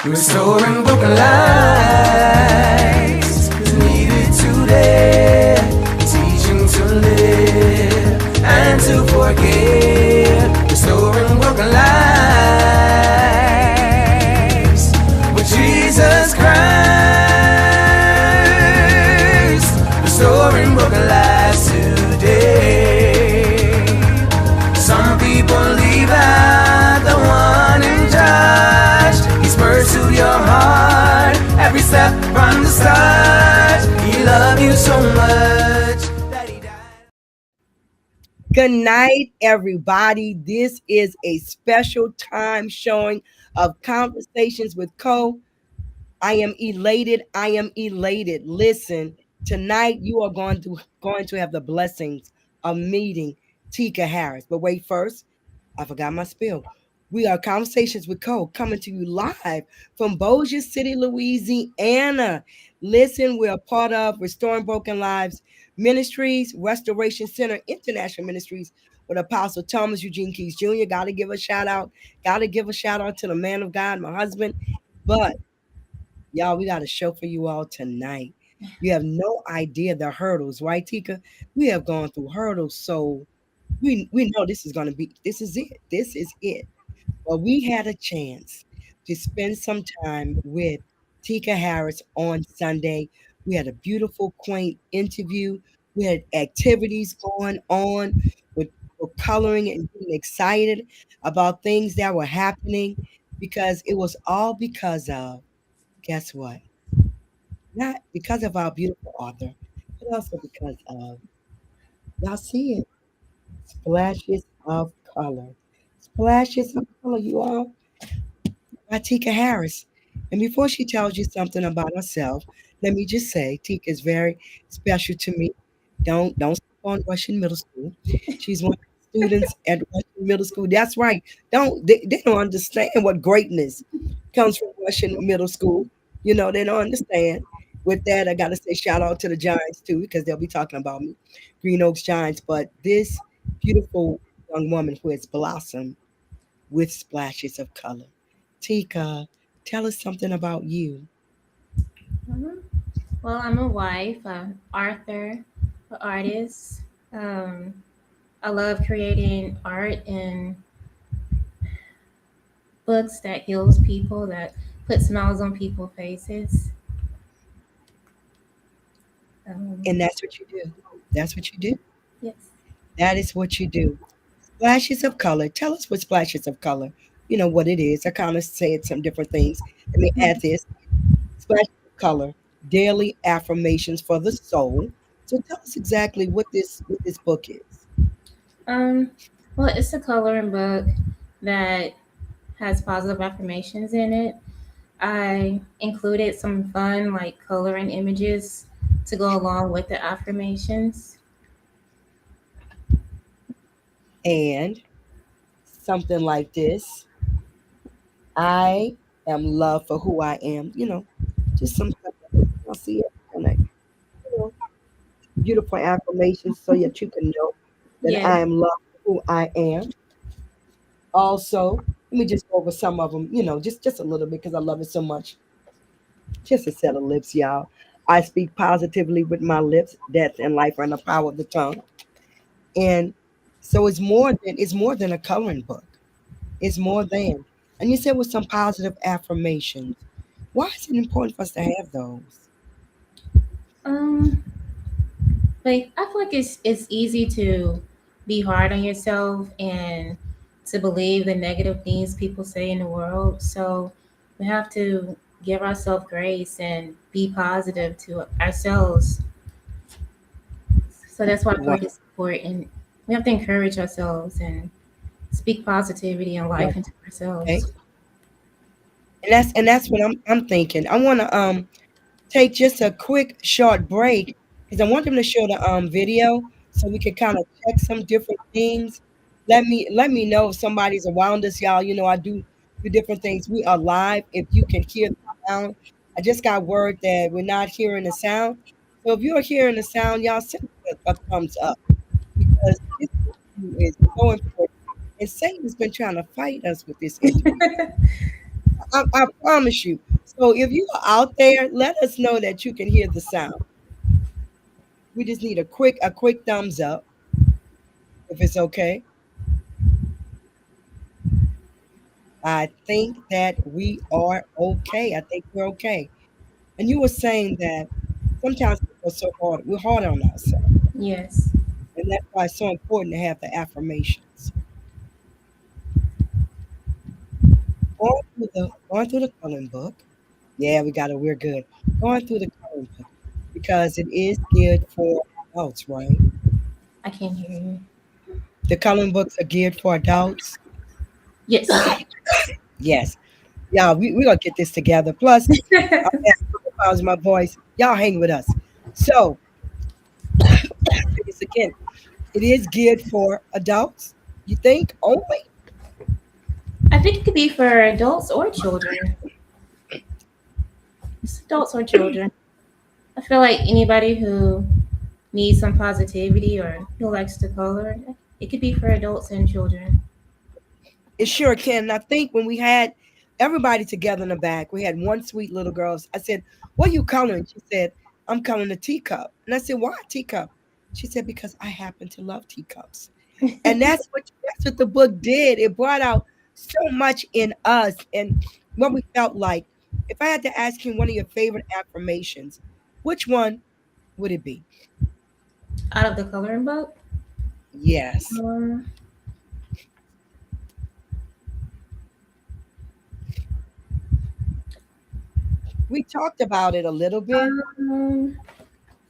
Restoring broken lives is needed today. Teaching to live and to forgive. Restoring broken lives with Jesus Christ. Restoring broken lives today. Some people leave out the one in charge. He's pursued your heart every step from the start. He loved you so much that he died. Good night, everybody. This is a special time showing of Conversations with Co. I am elated. I am elated. Listen, tonight you are going to have the blessings of meeting Tika Harris. But wait, first, I forgot my spill. We are Conversations with Co. coming to you live from Bossier City, Louisiana. Listen, we are part of Restoring Broken Lives Ministries, Restoration Center International Ministries with Apostle Thomas Eugene Keys Jr. Got to give a shout out. Got to give a shout out to the man of God, my husband. But y'all, we got a show for you all tonight. You have no idea the hurdles, right, Tika? We have gone through hurdles, so we know this is it. This is it. Well, we had a chance to spend some time with Tika Harris on Sunday. We had a beautiful, quaint interview. We had activities going on with people coloring and being excited about things that were happening because it was all because of, guess what? Not because of our beautiful author, but also because of, y'all see it, splashes of color. Splashes of color, you all, by Tika Harris. And before she tells you something about herself, let me just say Tika is very special to me. Don't sleep on Russian Middle School. She's one of the students at Russian Middle School. That's right. They don't understand what greatness comes from Russian Middle School. You know, they don't understand. With that, I gotta say shout out to the Giants too, because they'll be talking about me. Green Oaks Giants. But this beautiful young woman who has blossomed with splashes of color. Tika, tell us something about you. Mhm. Well, I'm a wife, author, an artist. Um, I love creating art and books that heals people, that put smiles on people's faces. Um, And that's what you do. That's what you do. yes. That is what you do. Splashes of color. Tell us what splashes of color. You know what it is. I kind of said some different things. Let me add this. Splashes of color. Daily affirmations for the soul. So tell us exactly what this book is. Um, well, it's a coloring book that has positive affirmations in it. I included some fun, like coloring images to go along with the affirmations. And something like this. I am loved for who I am. Just some stuff that I see it and beautiful affirmations so that you can know that Yeah. I am loved for who I am. Also, let me just go over some of them, just a little bit because I love it so much. Just a set of lips, y'all. I speak positively with my lips. Death and life are in the power of the tongue. And so it's more than a coloring book. It's more than. And you said with some positive affirmations. Why is it important for us to have those? Um, like I feel like it's easy to be hard on yourself and to believe the negative things people say in the world. So we have to give ourselves grace and be positive to ourselves. So that's why I feel Right, like it's important. We have to encourage ourselves and speak positivity and right. life into Okay. ourselves. And that's what I'm thinking. I want to take just a quick short break because I want them to show the video so we can kind of check some different things. Let me know if somebody's around us, y'all. I do different things. We are live. If you can hear the sound, I just got word that we're not hearing the sound. So if you're hearing the sound, y'all send a thumbs up because this interview is so important. And Satan's been trying to fight us with this interview. I promise you. So if you are out there, let us know that you can hear the sound. We just need a quick thumbs up if it's okay. I think that we are okay. I think we're okay. And you were saying that sometimes people are so hard. We're hard on ourselves. Yes. And that's why it's so important to have the affirmations. Going through the coloring book. Yeah, we're good. Going through the coloring book because it is geared for adults, right? I can hear you. The coloring books are geared for adults. Yes. Yes. Yeah, we're gonna get this together. Plus, I have my voice. Y'all hang with us. So, this again, it is geared for adults. You think only? I think it could be for adults or children. It's adults or children. I feel like anybody who needs some positivity or who likes to color, it could be for adults and children. It sure can. And I think when we had everybody together in the back, we had one sweet little girl. I said, "What are you coloring?" She said, "I'm coloring a teacup." And I said, "Why a teacup?" She said, "Because I happen to love teacups." And that's what the book did. It brought out so much in us and what we felt like. If I had to ask you one of your favorite affirmations, which one would it be? Out of the coloring book. Yes. Um, We talked about it a little bit, um,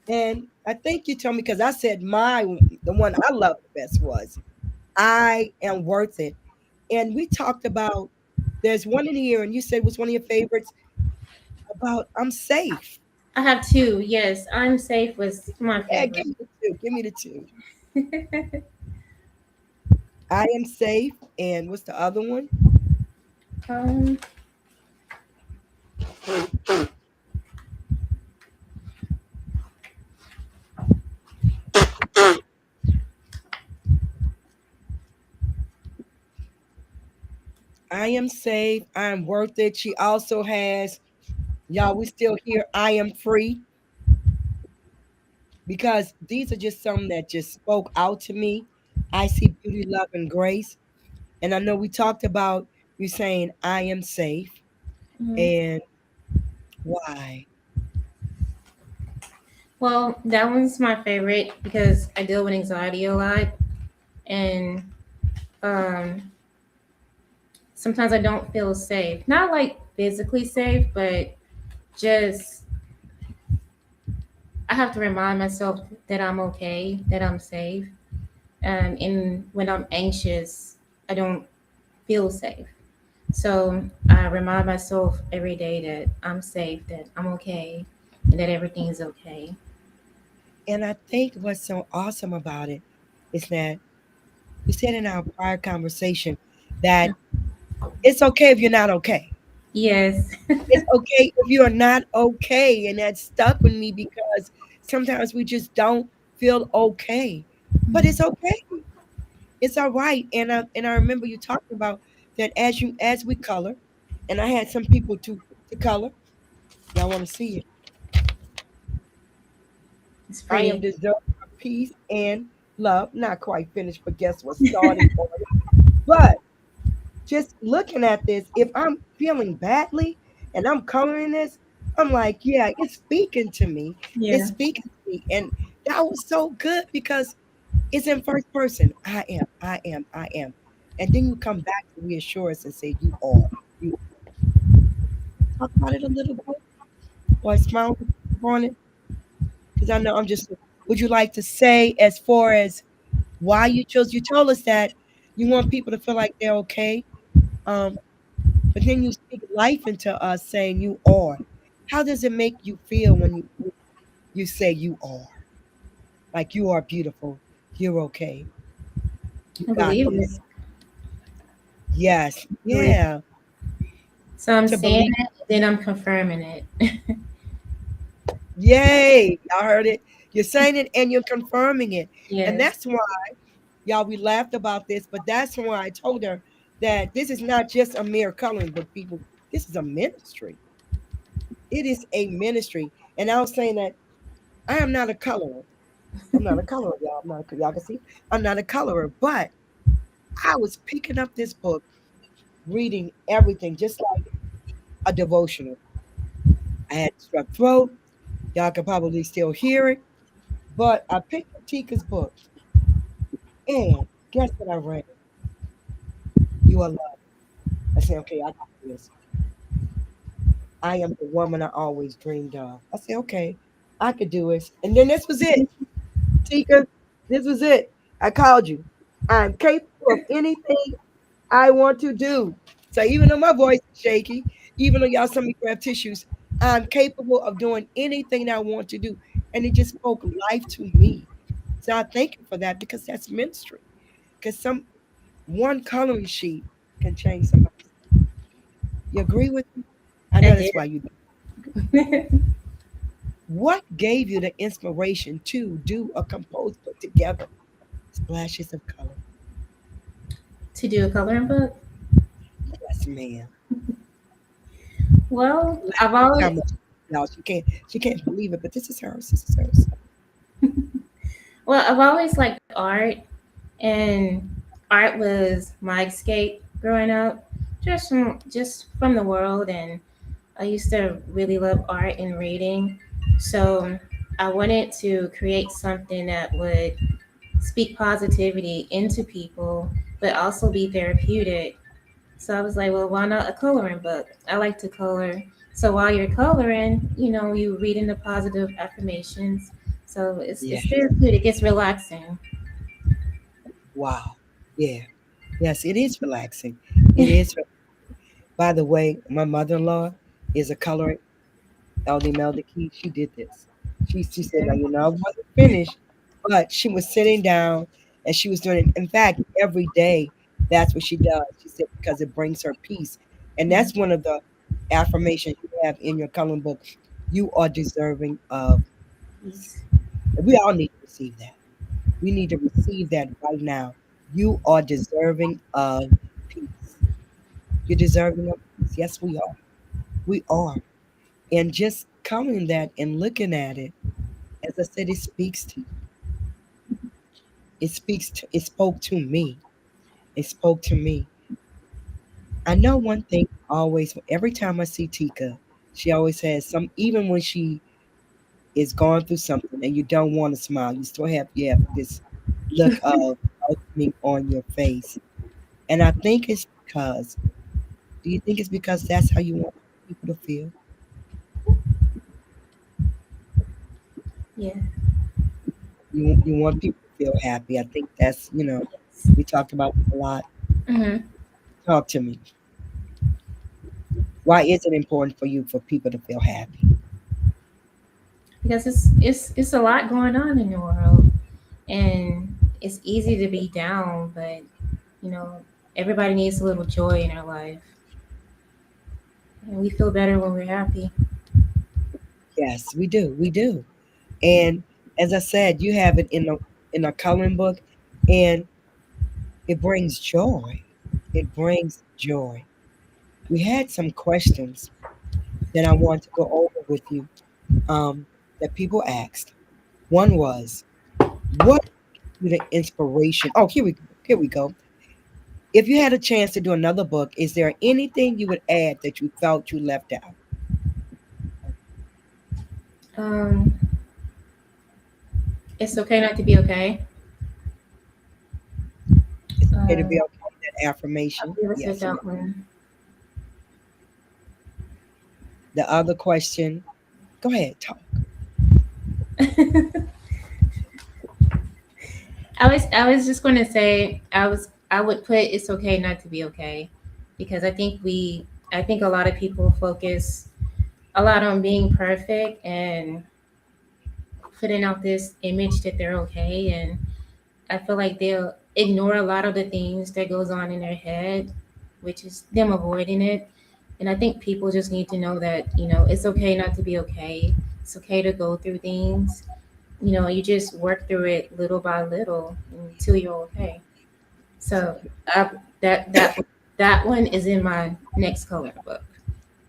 and I think you told me because I said the one I loved the best was I am worth it. And we talked about there's one in here, and you said was one of your favorites about I'm safe. I have two. Yes, I'm safe was my Yeah, favorite. give me the two. Give me the two. I am safe. And what's the other one? um, I am safe. I am worth it. She also has, y'all, we still hear I am free because these are just some that just spoke out to me. I see beauty, love, and grace. And I know we talked about you saying I am safe mhm. and why. Well, that one's my favorite because I deal with anxiety a lot, and um, sometimes I don't feel safe. Not like physically safe, but just I have to remind myself that I'm okay, that I'm safe. And when I'm anxious, I don't feel safe. So I remind myself every day that I'm safe, that I'm okay, and that everything's okay. And I think what's so awesome about it is that we said in our prior conversation that it's okay if you're not okay. Yes. It's okay if you are not okay. And that stuck with me because sometimes we just don't feel okay. But it's okay. It's all right. And I remember you talking about that as we color, and I had some people to color. Y'all want to see it. It's I am pretty. deserving of peace and love. Not quite finished, but guess what? Starting on it. But just looking at this, if I'm feeling badly and I'm coloring this, I'm like, yeah, it's speaking to me. It's Yeah. speaking to me. And that was so good because it's in first person. I am, I am, I am. And then you come back to reassure us and say, you are. You talk about it a little bit or smile on it. Because I know I'm just, would you like to say as far as why you told us that you want people to feel like they're okay. Um, But then you speak life into us saying you are. How does it make you feel when you say you are? Like you are beautiful. You're okay. You I got believe it. this. Yes. I believe it. Yeah. So I'm To saying believe. it, then I'm confirming it. Yay. Y'all heard it. You're saying it and you're confirming it. And Yes. that's why, y'all, we laughed about this, but that's why I told her that this is not just a mere coloring book, people. This is a ministry. It is a ministry. And I was saying that I am not a colorer. I'm not a colorer, y'all. Y'all can see I'm not a colorer, but I was picking up this book, reading everything, just like a devotional. I had strep throat. Y'all can probably still hear it, but I picked up Tika's book, and guess what I read? You are loved. I said, okay, I got this. I am the woman I always dreamed of. I said, okay, I could do this. And then this was it, Tika. This was it. I called you. I'm capable of anything I want to do. So even though my voice is shaky, even though y'all saw me grab tissues, I'm capable of doing anything I want to do. And it just spoke life to me. So I thank you for that because that's ministry. Because some one coloring sheet can change somebody. You agree with me? I I know did. that's why you do. What gave you the inspiration to do a composed book together? Splashes of color. To do a coloring book. Yes, ma'am. Well, I've Laughing always how much y'all she can't believe it, but this is hers. This is hers. I've always liked art, and art was my escape growing up, just from the world. And I used to really love art and reading, so I wanted to create something that would speak positivity into people, but also be therapeutic. So I was like, well, why not a coloring book? I like to color. So while you're coloring, you reading the positive affirmations. So it's Yeah. therapeutic. It's relaxing. Wow. Yeah. Yes, it is relaxing. It is. By the way, my mother-in-law is a coloring Elder Melda Key. She did this. She said, now I wasn't finished, but she was sitting down and she was doing it. In fact, every day that's what she does. She said because it brings her peace. And that's one of the affirmations you have in your coloring book. You are deserving of peace. And we all need to receive that. We need to receive that right now. You are deserving of peace. You're deserving of peace. Yes, we are. We are. And just coming that and looking at it, as I said, it speaks to you. It spoke to me. It spoke to me. I know one thing always, every time I see Tika, she always has some, even when she is going through something and you don't want to smile, you have this look of welcoming on your face. And I think it's because, do you think it's because that's how you want people to feel? Yeah. You want people to feel happy. I think that's, we talked about this a lot. Hmm. Talk to me. Why is it important for you for people to feel happy? Because it's a lot going on in the world, and it's easy to be down, but you know everybody needs a little joy in their life, and we feel better when we're happy. Yes, we do. We do. And as I said, you have it in a coloring book, and it brings joy. It brings joy. We had some questions that I want to go over with you um, that people asked. One was, what gave you the inspiration? Oh, here we go. Here we go. If you had a chance to do another book, is there anything you would add that you felt you left out? um it's okay not to be okay. It's okay to be um okay with that I affirmation. feel it's with Yes. And that one. the other question, go ahead, talk. I was just going to say I would put it's okay not to be okay, because I think a lot of people focus a lot on being perfect and putting out this image that they're okay, and I feel like they'll ignore a lot of the things that goes on in their head, which is them avoiding it. And I think people just need to know that, it's okay not to be okay. It's okay to go through things. You just work through it little by little until you're okay. So I, that that that one is in my next coloring book.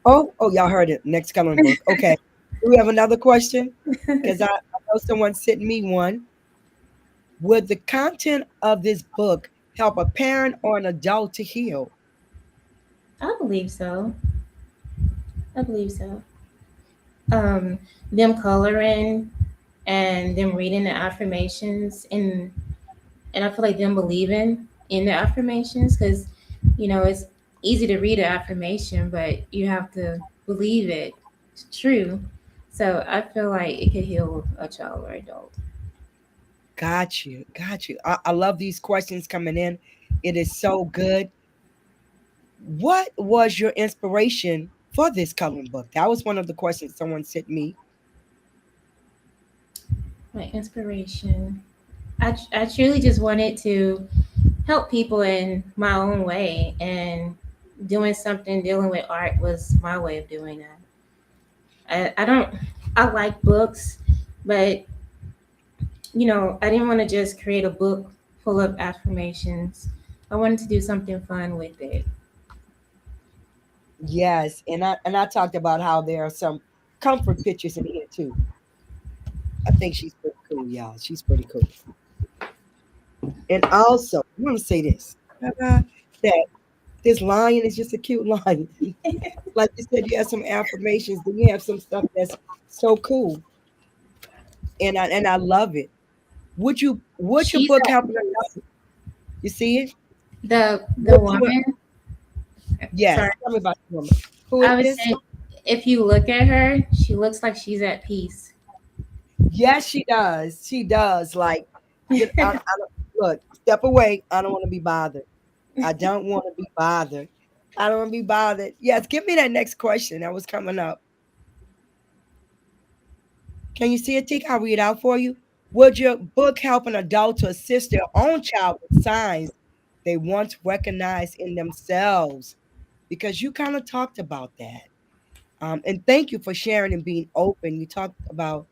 Oh, y'all heard it. Next coloring book. Okay. Do we have another question? Because I know someone sent me one. Would the content of this book help a parent or an adult to heal? I believe so. I believe so. Um, them coloring and them reading the affirmations, and I feel like them believing in the affirmations, because it's easy to read an affirmation, but you have to believe it's true. So I feel like it could heal a child or adult. Got you. Got you. I love these questions coming in. It is so good. What was your inspiration for this coloring book? That was one of the questions someone sent me. My inspiration. I truly just wanted to help people in my own way, and doing something dealing with art was my way of doing that. I don't I like books, but I didn't want to just create a book full of affirmations. I wanted to do something fun with it. Yes, and I talked about how there are some comfort pictures in here too. I think she's pretty cool, y'all. She's pretty cool. And also, I want to say this that this lion is just a cute lion. Like you said, you have some affirmations, then you have some stuff that's so cool, and I love it. Would your She's book at help? peace. You see it? The Would you? woman. Yes. Sorry, Tell me about the woman. Who I it was is? saying, if you look at her, she looks like she's at peace. Yes, she does. She does. Like, I don't, look, step away. I don't want to be bothered. I don't want to be bothered. I don't want to be bothered. Yes, give me that next question that was coming up. Can you see it, Tika? I'll read it out for you. Would your book help an adult to assist their own child with signs they once recognized in themselves? Because you kind of talked about that. And thank you for sharing and being open. You talked about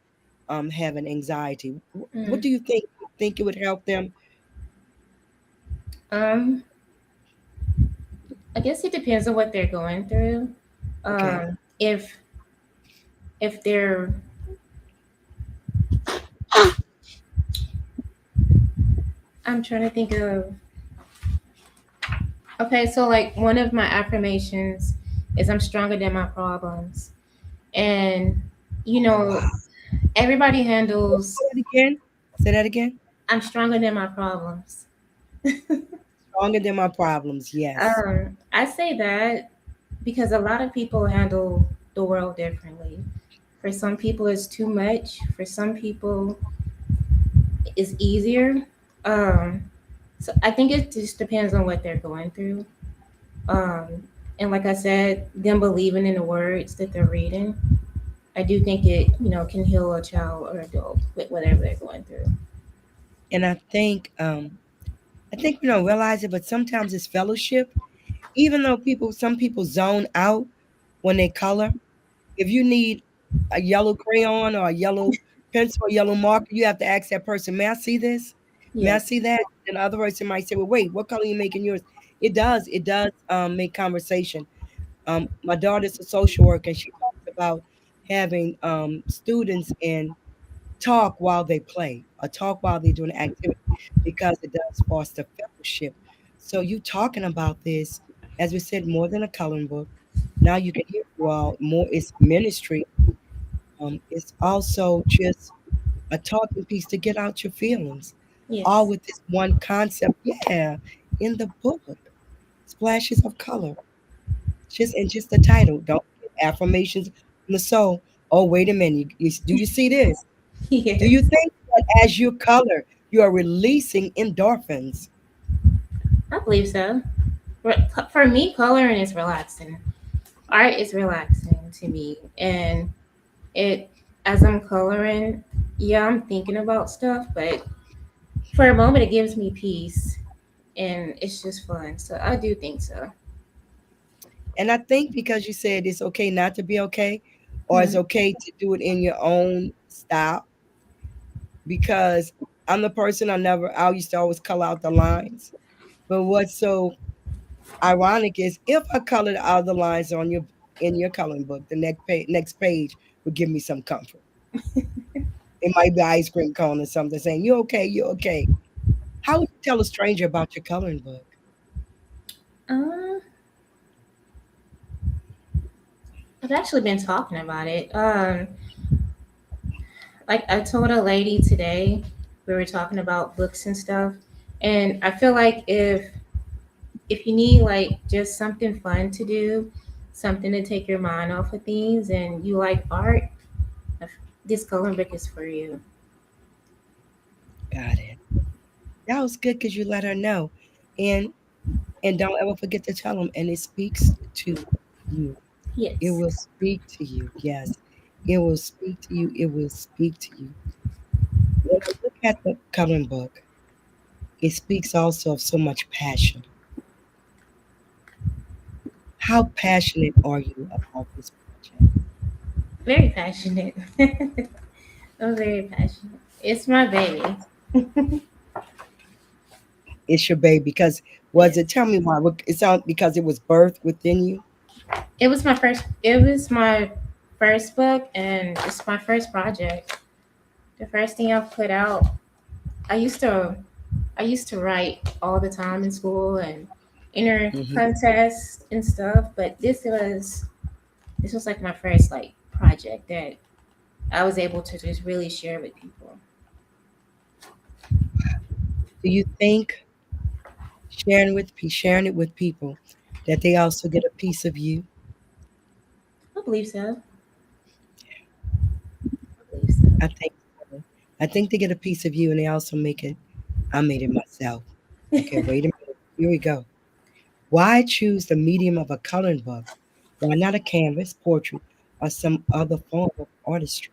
having anxiety. What Mm. do you think? You think it would help them? Um, I guess it depends on what they're going through. Okay. If they're I'm trying to think of. Okay, so like one of my affirmations is I'm stronger than my problems. And you know, Wow. everybody handles Say that again. Say that again. I'm stronger than my problems. Stronger than my problems. Yes. I say that because a lot of people handle the world differently. For some people it's too much, for some people it's easier. Um so I think it just depends on what they're going through. Um and like I said, them believing in the words that they're reading, I do think it, can heal a child or adult with whatever they're going through. And I think we don't realize it, but sometimes it's fellowship. Even though some people zone out when they color. If you need a yellow crayon or a yellow pencil or yellow marker, you have to ask that person, "May I see this? May I Yes. see that?" And the other person might say, "Well, wait, what color are you making yours?" It does make conversation. My daughter's a social worker, and she talks about having students and talk while they play or talk while they're doing an activity because it does foster fellowship. So you talking about this, as we said, more than a coloring book. Now you can hear you all more. It's ministry. It's also just a talking piece to get out your feelings, all Yes. with this one concept. Yeah, in the book, splashes of color. Just the title. Don't forget affirmations from the soul. Oh, wait a minute. Do you see this? Do you Yes. think that as you color, you are releasing endorphins? I believe so. For me, coloring is relaxing. Art is relaxing to me, and it as I'm coloring, yeah, I'm thinking about stuff, but for a moment, it gives me peace, and it's just fun. So I do think so. And I think because you said it's okay not to be okay, or it's Mhm. okay to do it in your own style, because I'm the person I used to always color out the lines. But what's so ironic is if I colored out the lines on your book, in your coloring book. The next page would give me some comfort. It might be ice cream cone or something saying, "You okay? You okay?" How would you tell a stranger about your coloring book? Um, I've actually been talking about it. Like I told a lady today, we were talking about books and stuff, and I feel like if you need like just something fun to do, something to take your mind off of things, and you like art, this coloring book is for you. Got it. That was good because you let her know, and don't ever forget to tell them. And it speaks to you. It Yes, will speak to you. Yes, it will speak to you. It will speak to you. When I look at the coloring book, it speaks also of so much passion. How passionate are you about this project? very passionate. I'm very passionate. It's my baby. It's your baby because was Yes. it? Tell me why. It sounds because it was birthed within you. It was my first book, and it's my first project. The first thing I've put out. I used to I used to write all the time in school and enter Hmm. contests and stuff, but this was like my first like project that I was able to just really share with people. Do you think sharing it with people that they also get a piece of you? I believe so. I believe so. I think so. I think they get a piece of you and they also make it. I made it myself. Okay, wait a minute. Here we go. Why choose the medium of a coloring book? Why not a canvas, portrait, or some other form of artistry?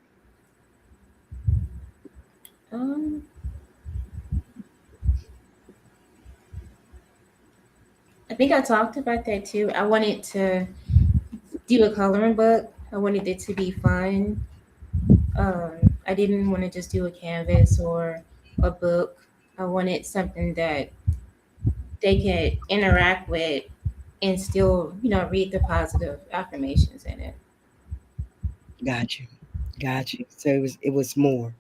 Um, I think I talked about that too. I wanted to do a coloring book. I wanted it to be fun. I didn't want to just do a canvas or a book. I wanted something that they could interact with and still, read the positive affirmations in it. Got you. Got you. So it was more.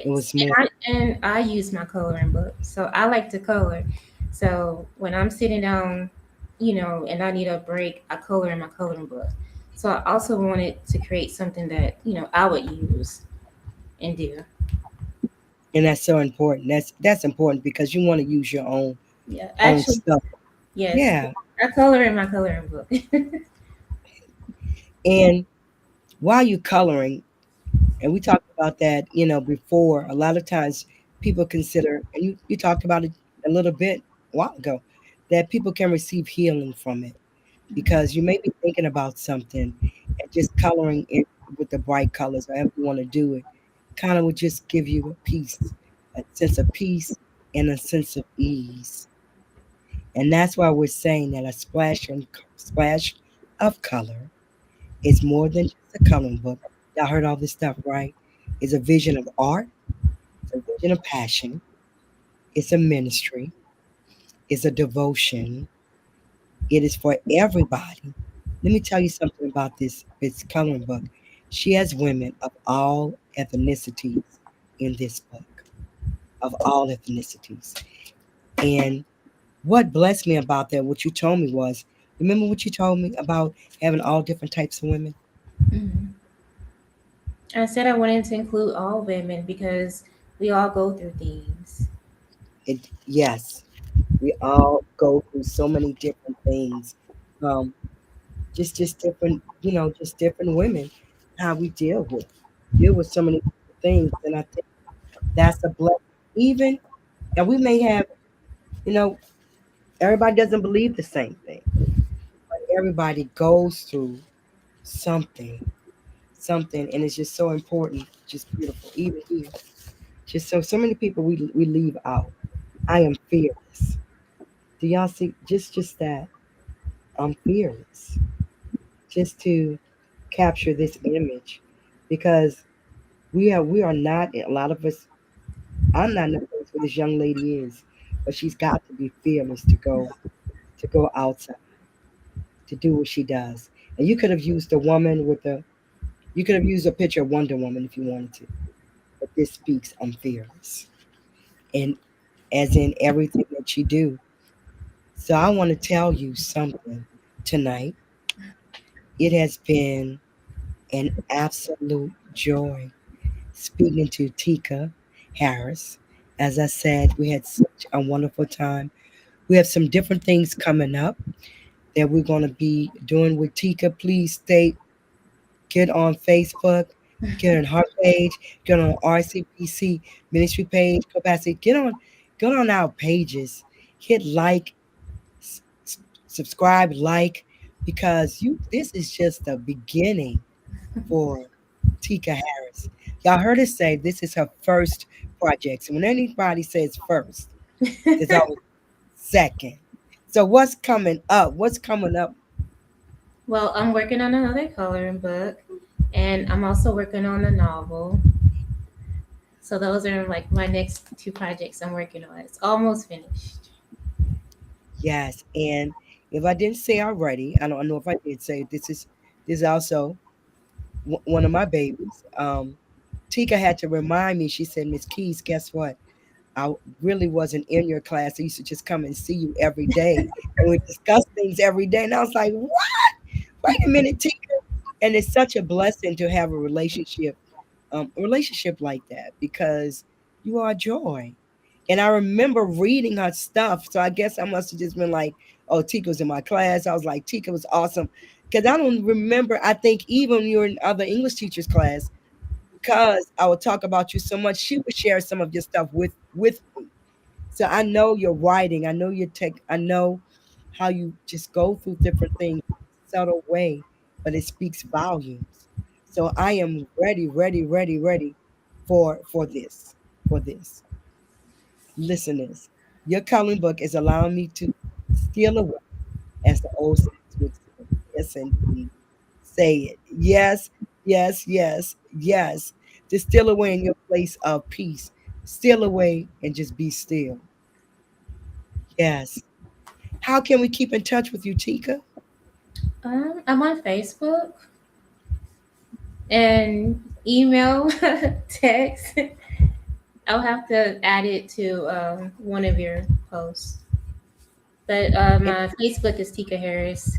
It Yes, was more. and I use my coloring book, so I like to color. So when I'm sitting down, and I need a break, I color in my coloring book. So I also wanted to create something that I would use and do. And that's so important. That's important because you want to use your Yeah, own actually, stuff. yes, Yeah. I color in my coloring book. And while you coloring, and we talked about that, before, a lot of times people consider, and you talked about it a little bit a while ago, that people can receive healing from it because you may be thinking about something and just coloring it with the bright colors, however you want to do it, kind of would just give you a sense of peace and a sense of ease. And that's why we're saying that a splash of color is more than just a coloring book. Y'all heard all this stuff, right? It's a vision of art, it's a vision of passion, it's a ministry, it's a devotion. It is for everybody. Let me tell you something about this coloring book. She has women of all ethnicities in this book, of all ethnicities. And what blessed me about that, what you told me was, remember what you told me about having all different types of women? Mhm. I said I wanted to include all women because we all go through things. Yes, we all go through so many different things. Um, just different, just different women, how we deal with so many things. And I think that's a blessing. Even, and we may have, you know, everybody doesn't believe the same thing, but everybody goes through something, something, and it's just so important, just beautiful. Even here, just so many people we leave out. I am fearless. Do y'all see? Just that I'm fearless. Just to capture this image, because we are not, a lot of us. I'm not in the place where this young lady is, but she's got to be fearless to go outside, to do what she does. And you could have used the woman with the, you could have used a picture of Wonder Woman if you wanted to. But this speaks, I'm fearless. And as in everything that you do. So I want to tell you something tonight. It has been an absolute joy speaking to Tika Harris. As I said, we had such a wonderful time. We have some different things coming up that we're going to be doing with Tika. Please stay, get on Facebook, get on her page, get on RCPC ministry page, capacity, get on our pages, hit like, s- subscribe, like, because you, this is just the beginning for Tika Harris. Y'all heard her say this is her first project. So when anybody says first, there's always second. So what's coming up? What's coming up? Well, I'm working on another coloring book, and I'm also working on a novel. So those are like my next two projects I'm working on. It's almost finished. Yes, and if I didn't say already, I don't know if I did say this is also one of my babies. Tika had to remind me. She said, "Miss Keys, guess what? I really wasn't in your class. I used to just come and see you every day, and we discuss things every day." And I was like, "What? Wait a minute, Tika." And it's such a blessing to have a relationship like that because you are joy. And I remember reading her stuff. So I guess I must have just been like, oh, Tika was in my class. I was like, Tika was awesome. Because I don't remember, I think even when you were in other English teachers' class, because I would talk about you so much, she would share some of your stuff with me. So I know your writing, I know your tech, I know how you just go through different things in a subtle way, but it speaks volumes. So I am ready, ready, ready, ready for this, for this. Listeners, your coloring book is allowing me to steal away, as the old saints would say. Yes, indeed. Say it. Yes, yes, yes, yes. Just steal away in your place of peace. Steal away and just be still. Yes. How can we keep in touch with you, Tika? I'm on Facebook and email, text. I'll have to add it to one of your posts. But And, my Facebook is Tika Harris.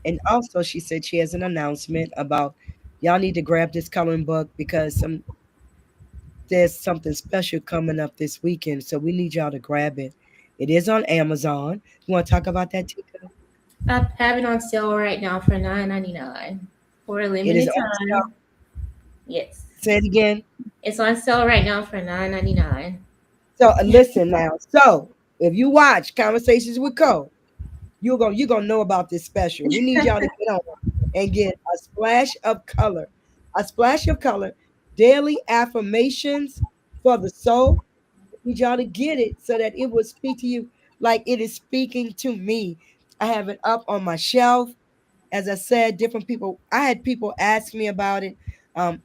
and also, she said she has an announcement about y'all need to grab this coloring book because there's something special coming up this weekend. So we need y'all to grab it. It is on Amazon. You want to talk about that, Tika? I have it on sale right now for $9.99 for a It is limited on sale. time. Yes, Say it again. it's on sale right now for $9.99. So listen now. So if you watch Conversations with Cole, you're gonna know about this special. We need y'all to get on and get a splash of color, a splash of color, daily affirmations for the soul. We need y'all to get it so that it will speak to you like it is speaking to me. I have it up on my shelf. As I said, different people, I had people ask me about it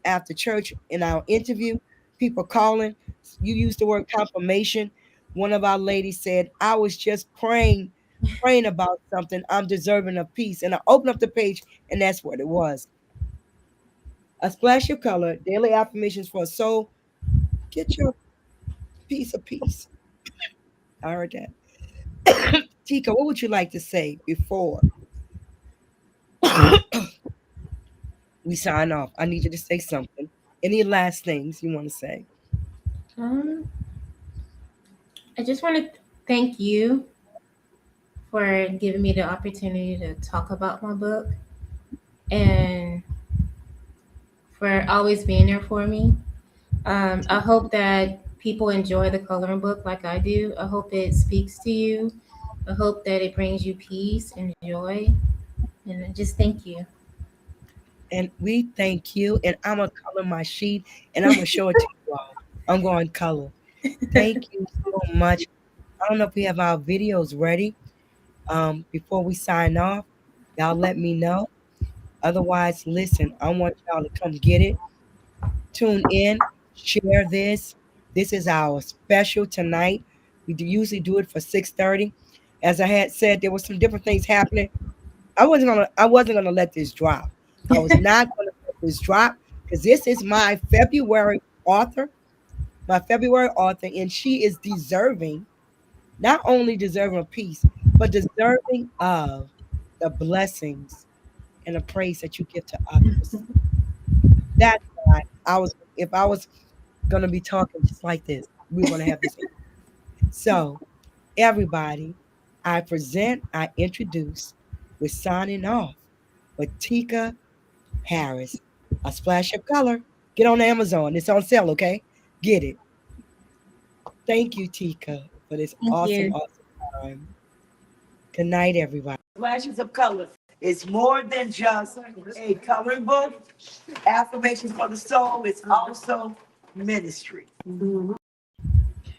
after church in our interview, people calling. You used the word confirmation. One of our ladies said, I was just praying about something. I'm deserving of peace. And I opened up the page, and that's what it was. A splash of color, daily affirmations for a soul. Get your piece of peace. I heard that. Tika, what would you like to say before we sign off? I need you to say something. Any last things you want to say? Um, I just want to thank you for giving me the opportunity to talk about my book and for always being there for me. I hope that people enjoy the coloring book like I do. I hope it speaks to you. I hope that it brings you peace and joy. And I just thank you. And we thank you. And I'm gonna color my sheet and I'm gonna show it to you all. I'm going color. Thank you so much. I don't know if we have our videos ready. Before we sign off, y'all let me know. Otherwise, listen, I want y'all to come get it. Tune in, share this. This is our special tonight. We usually do it for 6:30. As I had said, there were some different things happening. I wasn't gonna let this drop. I was not gonna let this drop because this is my February author, and she is deserving, not only deserving of peace, but deserving of the blessings and the praise that you give to others. That's why if I was gonna be talking just like this, we are gonna have this. So, everybody, I introduce, we're signing off with Tika Harris, A Splash of Color. Get on Amazon. It's on sale, okay? Get it. Thank you, Tika, for this Thank awesome, you. awesome time. Good night, everybody. Flashes of Color is more than just a coloring book. Affirmations for the soul is also ministry.